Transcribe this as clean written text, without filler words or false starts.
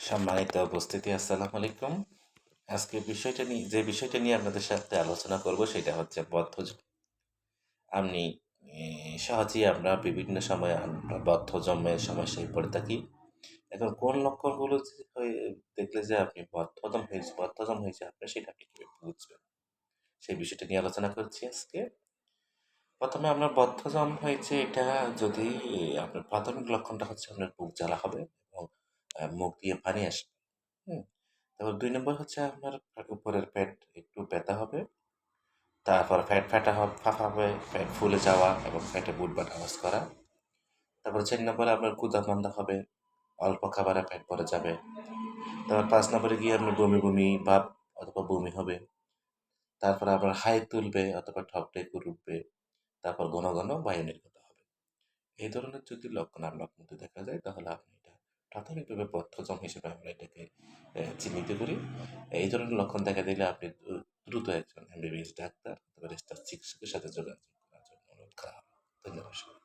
সম্মানিত উপস্থিতি, আসসালামু আলাইকুম। আজকে বিষয়টা নিয়ে আপনাদের সাথে আলোচনা করব সেটা হচ্ছে বদ্ধজম। আপনি সহজেই আমরা বিভিন্ন সময়ে আমরা বদ্ধজমের সমস্যায় পড়ে থাকি। এখন কোন লক্ষণগুলো দেখলে যে আপনি বদ্ধজম হয়েছে আপনার, সেটা আপনি কিভাবে বুঝবেন? সেই বিষয়টা নিয়ে আলোচনা করছি আজকে। প্রথমে আপনার বদ্ধজম হয়েছে এটা যদি আপনার প্রাথমিক লক্ষণটা হচ্ছে আপনার বুক জ্বালা হবে এবং মুখ দিয়ে পানি আসবে। হুম? তারপর ২ নম্বর হচ্ছে আপনার উপরের পেট একটু ব্যথা হবে। তারপর পেট ফাঁপা হবে, পেট ফুলে যাওয়া এবং পেটে বুদবাদ আওয়াজ করা। তারপর ৪ নম্বরে আপনার ক্ষুধা-মন্দা হবে, অল্প খাবারে পেট ভরে যাবে। তারপর ৫ নম্বরে গিয়ে আপনার বমি ভাব অথবা বমি হবে। তারপরে আপনার হাই তুলবে অথবা ঠকঠই করে উঠবে। তারপর ঘন বায়ু নির্গত হবে। এই ধরনের যদি লক্ষণ আপনার মধ্যে দেখা যায় তাহলে আপনি এটা প্রাথমিকভাবে বদ্ধজম হিসেবে আমরা এটাকে চিহ্নিত করি। এই ধরনের লক্ষণ দেখা দিলে আপনি দ্রুত একজন এমবিবিএস ডাক্তার অথবা রেজিস্টার্ড চিকিৎসকের সাথে যোগাযোগ করার জন্য অনুরোধ করা হবে। ধন্যবাদ।